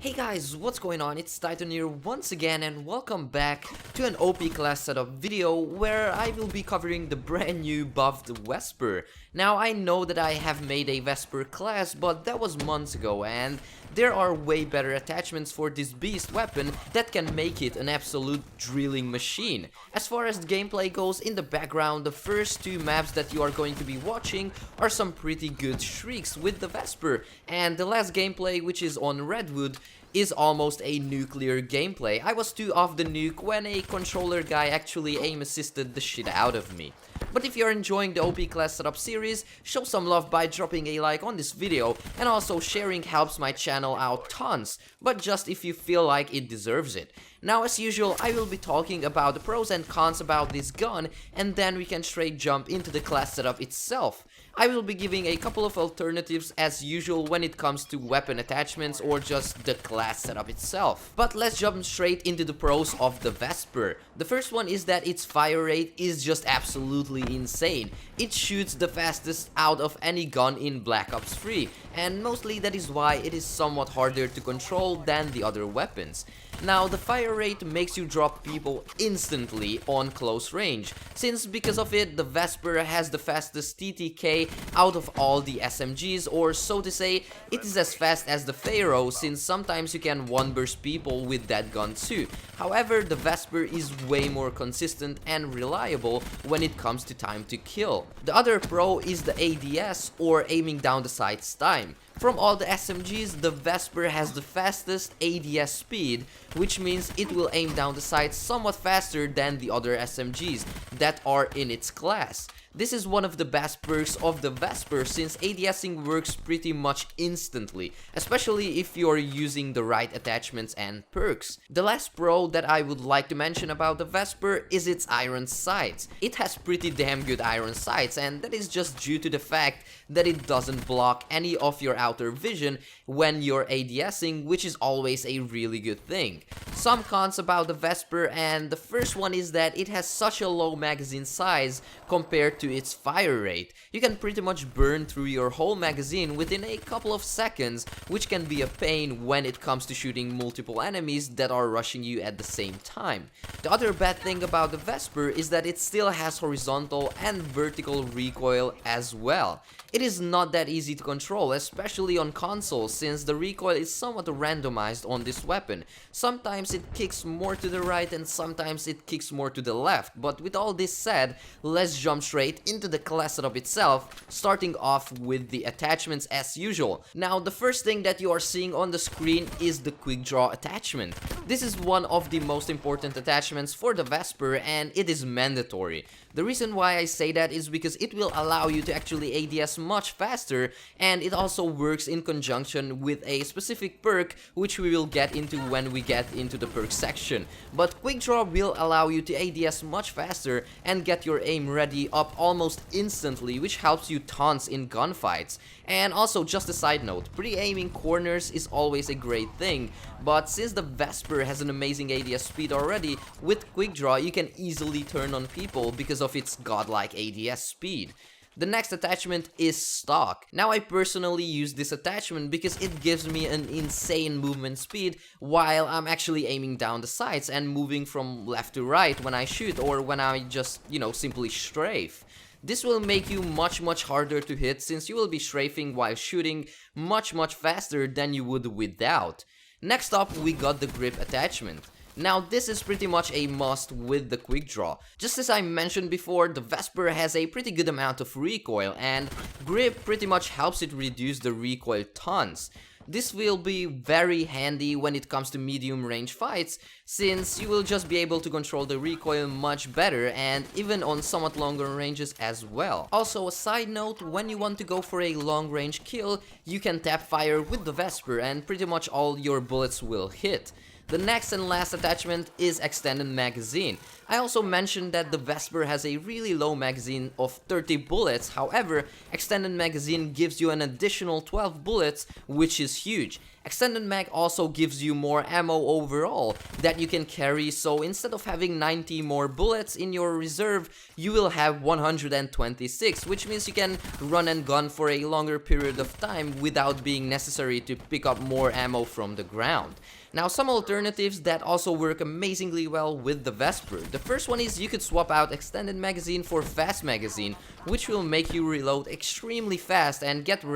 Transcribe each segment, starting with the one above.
Hey guys, what's going on? It's Titan here once again and welcome back to an OP class setup video where I will be covering the brand new buffed Vesper. Now I know that I have made a Vesper class, but that was months ago and there are way better attachments for this beast weapon that can make it an absolute drilling machine. As far as the gameplay goes, in the background the first two maps that you are going to be watching are some pretty good shrieks with the Vesper, and the last gameplay, which is on Redwood, is almost a nuclear gameplay. I was too off the nuke when a controller guy actually aim assisted the shit out of me. But if you're enjoying the OP class setup series, show some love by dropping a like on this video, and also sharing helps my channel out tons, but just if you feel like it deserves it. Now as usual, I will be talking about the pros and cons about this gun, and then we can straight jump into the class setup itself. I will be giving a couple of alternatives as usual when it comes to weapon attachments or just the class setup itself. But let's jump straight into the pros of the Vesper. The first one is that its fire rate is just absolutely insane. It shoots the fastest out of any gun in Black Ops 3, and mostly that is why it is somewhat harder to control than the other weapons. Now the fire rate makes you drop people instantly on close range, since because of it the Vesper has the fastest TTK out of all the SMGs, or so to say, it is as fast as the Pharaoh, since sometimes you can one burst people with that gun too. However, the Vesper is way more consistent and reliable when it comes to time to kill. The other pro is the ADS, or aiming down the sights time. From all the SMGs, the Vesper has the fastest ADS speed, which means it will aim down the sights somewhat faster than the other SMGs that are in its class. This is one of the best perks of the Vesper, since ADSing works pretty much instantly, especially if you're using the right attachments and perks. The last pro that I would like to mention about the Vesper is its iron sights. It has pretty damn good iron sights, and that is just due to the fact that it doesn't block any of your outer vision when you're ADSing, which is always a really good thing. Some cons about the Vesper, and the first one is that it has such a low magazine size compared to its fire rate. You can pretty much burn through your whole magazine within a couple of seconds, which can be a pain when it comes to shooting multiple enemies that are rushing you at the same time. The other bad thing about the Vesper is that it still has horizontal and vertical recoil as well. It is not that easy to control, especially on consoles, since the recoil is somewhat randomized on this weapon. Sometimes it kicks more to the right and sometimes it kicks more to the left, but with all this said, let's jump straight into the class setup itself, starting off with the attachments as usual. Now the first thing that you are seeing on the screen is the quick draw attachment. This is one of the most important attachments for the Vesper, and it is mandatory. The reason why I say that is because it will allow you to actually ADS much faster, and it also works in conjunction with a specific perk which we will get into when we get into the perk section. But quick draw will allow you to ADS much faster and get your aim ready up almost instantly, which helps you tons in gunfights. And also, just a side note, pre-aiming corners is always a great thing, but since the Vesper has an amazing ADS speed already, with quick draw you can easily turn on people because of its godlike ADS speed. The next attachment is stock. Now I personally use this attachment because it gives me an insane movement speed while I'm actually aiming down the sights and moving from left to right when I shoot, or when I just, simply strafe. This will make you much harder to hit, since you will be strafing while shooting much faster than you would without. Next up, we got the grip attachment. Now this is pretty much a must with the quick draw. Just as I mentioned before, the Vesper has a pretty good amount of recoil, and grip pretty much helps it reduce the recoil tons. This will be very handy when it comes to medium range fights, since you will just be able to control the recoil much better, and even on somewhat longer ranges as well. Also, a side note, when you want to go for a long range kill, you can tap fire with the Vesper and pretty much all your bullets will hit. The next and last attachment is extended magazine. I also mentioned that the Vesper has a really low magazine of 30 bullets, however, extended magazine gives you an additional 12 bullets, which is huge. Extended mag also gives you more ammo overall that you can carry, so instead of having 90 more bullets in your reserve, you will have 126, which means you can run and gun for a longer period of time without being necessary to pick up more ammo from the ground. Now, some alternatives that also work amazingly well with the Vesper. The first one is you could swap out extended magazine for fast magazine, which will make you reload extremely fast and get you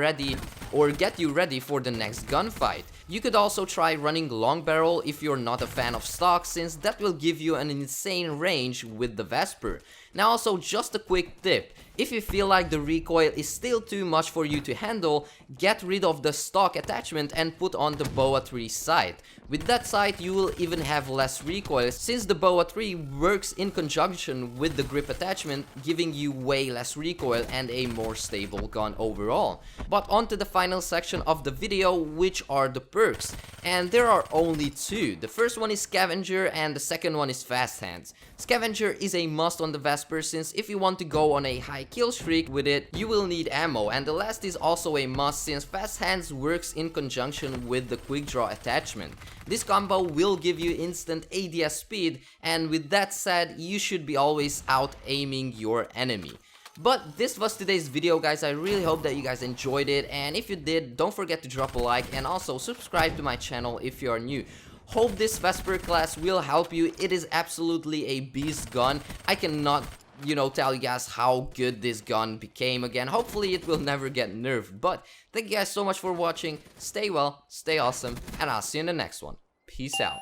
ready for the next gunfight. You could also try running long barrel if you're not a fan of stock, since that will give you an insane range with the Vesper. Now, also just a quick tip. If you feel like the recoil is still too much for you to handle, get rid of the stock attachment and put on the BOA 3 sight. With that sight, you will even have less recoil, since the BOA 3 works in conjunction with the grip attachment, giving you way less recoil and a more stable gun overall. But on to the final section of the video, which are the perks. And there are only two. The first one is Scavenger and the second one is Fast Hands. Scavenger is a must on the Vesper, since if you want to go on a high kill streak with it, you will need ammo, and the last is also a must since Fast Hands works in conjunction with the quick draw attachment. This combo will give you instant ADS speed, and with that said, you should be always out aiming your enemy. But this was today's video, guys. I really hope that you guys enjoyed it, and if you did, don't forget to drop a like and also subscribe to my channel if you are new. Hope this Vesper class will help you. It is absolutely a beast gun. I cannot tell you guys how good this gun became again. Hopefully it will never get nerfed. But thank you guys so much for watching. Stay well, stay awesome, and I'll see you in the next one. Peace out.